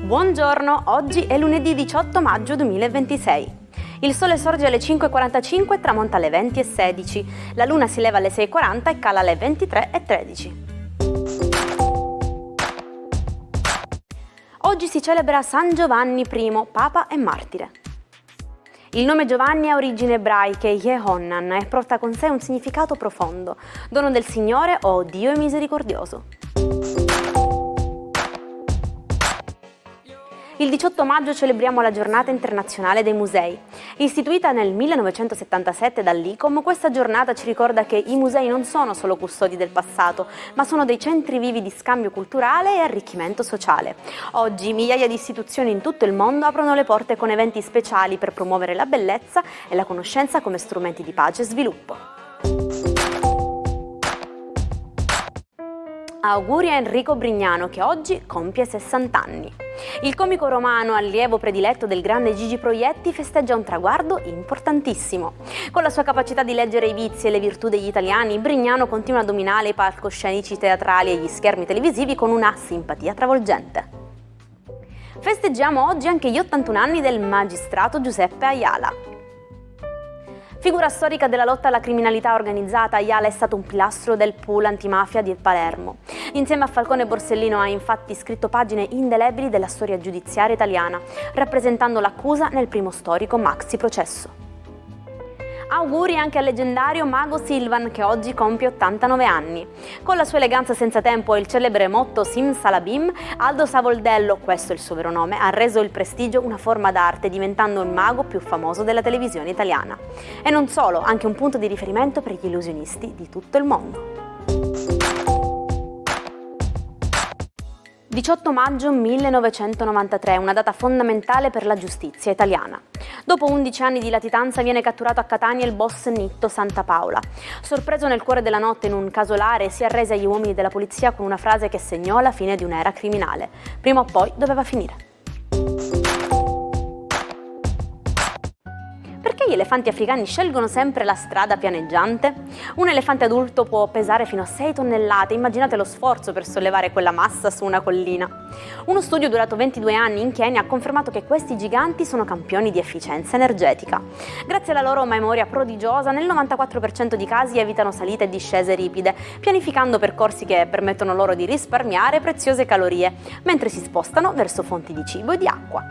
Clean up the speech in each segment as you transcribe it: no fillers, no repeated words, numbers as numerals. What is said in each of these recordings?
Buongiorno, oggi è lunedì 18 maggio 2026. Il sole sorge alle 5.45 e tramonta alle 20.16. La luna si leva alle 6.40 e cala alle 23.13. Oggi si celebra San Giovanni I, Papa e Martire. Il nome Giovanni ha origini ebraiche, Yehonan, e porta con sé un significato profondo, dono del Signore o Dio è misericordioso. Il 18 maggio celebriamo la Giornata internazionale dei musei. Istituita nel 1977 dall'ICOM, questa giornata ci ricorda che i musei non sono solo custodi del passato, ma sono dei centri vivi di scambio culturale e arricchimento sociale. Oggi migliaia di istituzioni in tutto il mondo aprono le porte con eventi speciali per promuovere la bellezza e la conoscenza come strumenti di pace e sviluppo. Auguri a Enrico Brignano, che oggi compie 60 anni. Il comico romano, allievo prediletto del grande Gigi Proietti, festeggia un traguardo importantissimo. Con la sua capacità di leggere i vizi e le virtù degli italiani, Brignano continua a dominare i palcoscenici teatrali e gli schermi televisivi con una simpatia travolgente. Festeggiamo oggi anche gli 81 anni del magistrato Giuseppe Ayala. Figura storica della lotta alla criminalità organizzata, Ayala è stato un pilastro del pool antimafia di Palermo. Insieme a Falcone e Borsellino ha infatti scritto pagine indelebili della storia giudiziaria italiana, rappresentando l'accusa nel primo storico maxi processo. Auguri anche al leggendario Mago Silvan, che oggi compie 89 anni. Con la sua eleganza senza tempo e il celebre motto Simsalabim, Aldo Savoldello, questo è il suo vero nome, ha reso il prestigio una forma d'arte, diventando il mago più famoso della televisione italiana. E non solo, anche un punto di riferimento per gli illusionisti di tutto il mondo. 18 maggio 1993, una data fondamentale per la giustizia italiana. Dopo 11 anni di latitanza viene catturato a Catania il boss Nitto Santapaola. Sorpreso nel cuore della notte in un casolare, si arrese agli uomini della polizia con una frase che segnò la fine di un'era criminale. Prima o poi doveva finire. Perché gli elefanti africani scelgono sempre la strada pianeggiante? Un elefante adulto può pesare fino a 6 tonnellate, immaginate lo sforzo per sollevare quella massa su una collina. Uno studio durato 22 anni in Kenya ha confermato che questi giganti sono campioni di efficienza energetica. Grazie alla loro memoria prodigiosa, nel 94% di casi evitano salite e discese ripide, pianificando percorsi che permettono loro di risparmiare preziose calorie, mentre si spostano verso fonti di cibo e di acqua.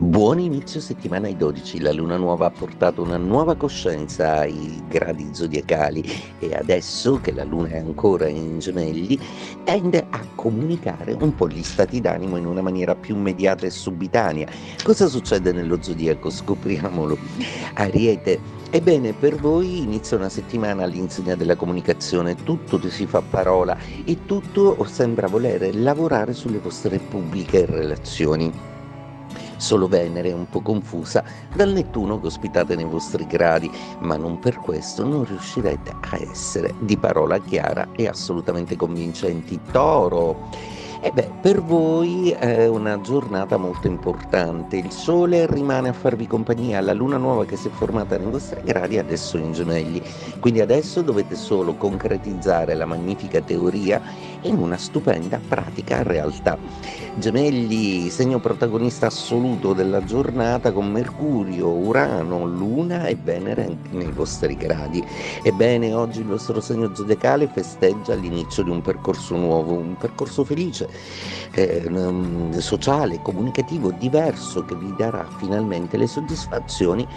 Buon inizio settimana ai 12, la luna nuova ha portato una nuova coscienza ai gradi zodiacali e adesso che la luna è ancora in Gemelli tende a comunicare un po' gli stati d'animo in una maniera più immediata e subitanea. Cosa succede nello zodiaco? Scopriamolo. Ariete. Ebbene, per voi inizia una settimana all'insegna della comunicazione, tutto si fa parola e tutto sembra volere lavorare sulle vostre pubbliche relazioni. Solo Venere è un po' confusa dal Nettuno che ospitate nei vostri gradi, ma non per questo non riuscirete a essere di parola chiara e assolutamente convincenti. Toro. Per voi è una giornata molto importante, il sole rimane a farvi compagnia, la luna nuova che si è formata nei vostri gradi adesso in Gemelli, quindi adesso dovete solo concretizzare la magnifica teoria in una stupenda pratica realtà. Gemelli, segno protagonista assoluto della giornata con Mercurio, Urano, Luna e Venere nei vostri gradi. Ebbene, oggi il vostro segno zodiacale festeggia l'inizio di un percorso nuovo, un percorso felice, sociale, comunicativo, diverso, che vi darà finalmente le soddisfazioni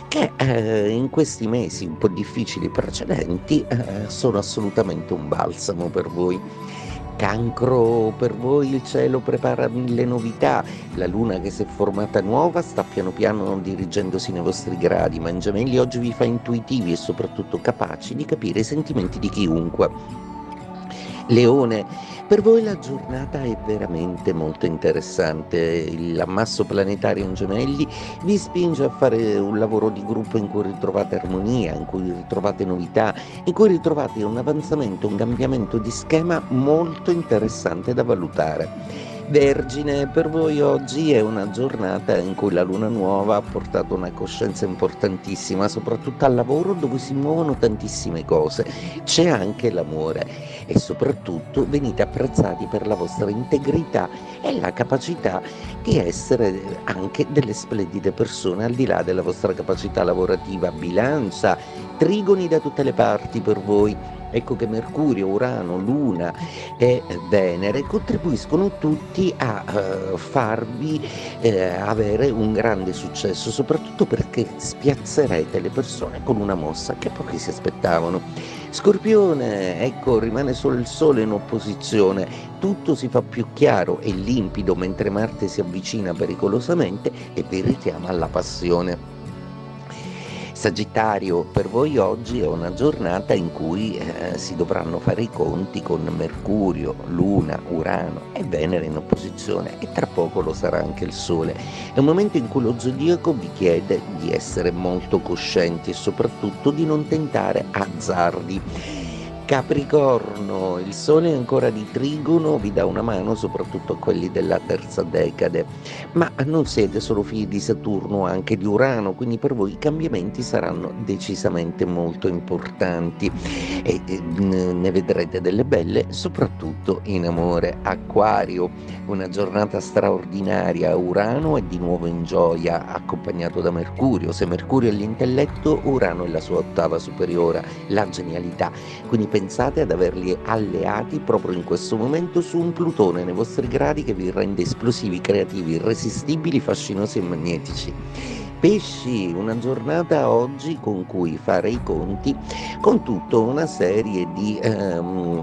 che in questi mesi un po' difficili precedenti sono assolutamente un balsamo per voi. Cancro, per voi il cielo prepara 1000 novità, la luna che si è formata nuova sta piano piano dirigendosi nei vostri gradi, ma in Gemelli oggi vi fa intuitivi e soprattutto capaci di capire i sentimenti di chiunque. Leone, per voi la giornata è veramente molto interessante, l'ammasso planetario in Gemelli vi spinge a fare un lavoro di gruppo in cui ritrovate armonia, in cui ritrovate novità, in cui ritrovate un avanzamento, un cambiamento di schema molto interessante da valutare. Vergine, per voi oggi è una giornata in cui la luna nuova ha portato una coscienza importantissima, soprattutto al lavoro dove si muovono tantissime cose. C'è anche l'amore e soprattutto venite apprezzati per la vostra integrità e la capacità di essere anche delle splendide persone, al di là della vostra capacità lavorativa. Bilancia, trigoni da tutte le parti per voi. Ecco che Mercurio, Urano, Luna e Venere contribuiscono tutti a farvi avere un grande successo, soprattutto perché spiazzerete le persone con una mossa che pochi si aspettavano. Scorpione, ecco, rimane solo il Sole in opposizione, tutto si fa più chiaro e limpido mentre Marte si avvicina pericolosamente e vi richiama alla passione. Sagittario, per voi oggi è una giornata in cui si dovranno fare i conti con Mercurio, Luna, Urano e Venere in opposizione e tra poco lo sarà anche il Sole. È un momento in cui lo zodiaco vi chiede di essere molto coscienti e soprattutto di non tentare azzardi. Capricorno, il Sole è ancora di trigono, vi dà una mano soprattutto a quelli della terza decade, ma non siete solo figli di Saturno, anche di Urano, quindi per voi i cambiamenti saranno decisamente molto importanti e ne vedrete delle belle soprattutto in amore. Acquario, una giornata straordinaria, Urano è di nuovo in gioia accompagnato da Mercurio. Se Mercurio è l'intelletto, Urano è la sua ottava superiore, la genialità, quindi pensate ad averli alleati proprio in questo momento su un Plutone nei vostri gradi che vi rende esplosivi, creativi, irresistibili, fascinosi e magnetici. Pesci, una giornata oggi con cui fare i conti con tutta una serie di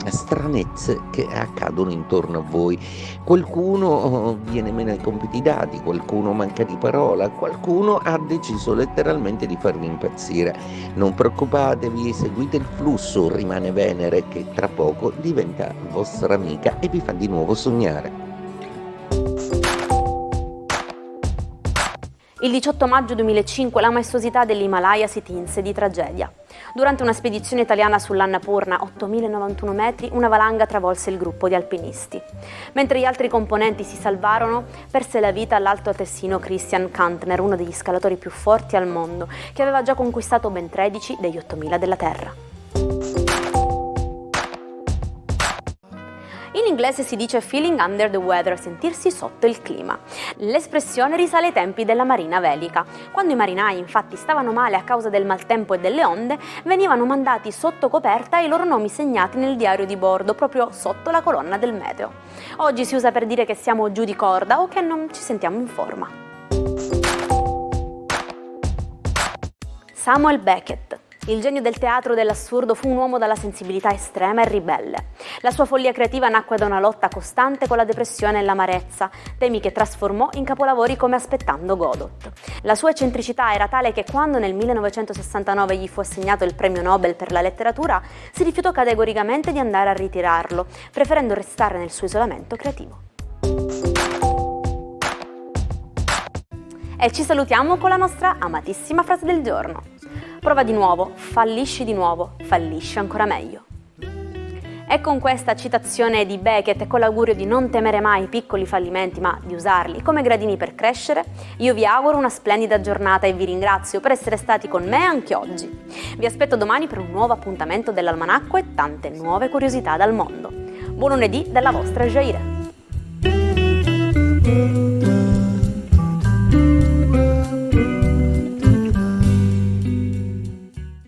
stranezze che accadono intorno a voi. Qualcuno viene meno ai compiti dati, qualcuno manca di parola, qualcuno ha deciso letteralmente di farvi impazzire. Non preoccupatevi, seguite il flusso, rimane Venere che tra poco diventa vostra amica e vi fa di nuovo sognare. Il 18 maggio 2005 la maestosità dell'Himalaya si tinse di tragedia. Durante una spedizione italiana sull'Annapurna, 8.091 metri, una valanga travolse il gruppo di alpinisti. Mentre gli altri componenti si salvarono, perse la vita l'altoatesino Christian Kantner, uno degli scalatori più forti al mondo, che aveva già conquistato ben 13 degli 8.000 della Terra. In inglese si dice feeling under the weather, sentirsi sotto il clima. L'espressione risale ai tempi della marina velica. Quando i marinai infatti stavano male a causa del maltempo e delle onde, venivano mandati sotto coperta e i loro nomi segnati nel diario di bordo, proprio sotto la colonna del meteo. Oggi si usa per dire che siamo giù di corda o che non ci sentiamo in forma. Samuel Beckett. Il genio del teatro dell'assurdo fu un uomo dalla sensibilità estrema e ribelle. La sua follia creativa nacque da una lotta costante con la depressione e l'amarezza, temi che trasformò in capolavori come Aspettando Godot. La sua eccentricità era tale che quando nel 1969 gli fu assegnato il premio Nobel per la letteratura, si rifiutò categoricamente di andare a ritirarlo, preferendo restare nel suo isolamento creativo. E ci salutiamo con la nostra amatissima frase del giorno. Prova di nuovo, fallisci ancora meglio. E con questa citazione di Beckett e con l'augurio di non temere mai i piccoli fallimenti, ma di usarli come gradini per crescere, io vi auguro una splendida giornata e vi ringrazio per essere stati con me anche oggi. Vi aspetto domani per un nuovo appuntamento dell'Almanacco e tante nuove curiosità dal mondo. Buon lunedì dalla vostra Jaire.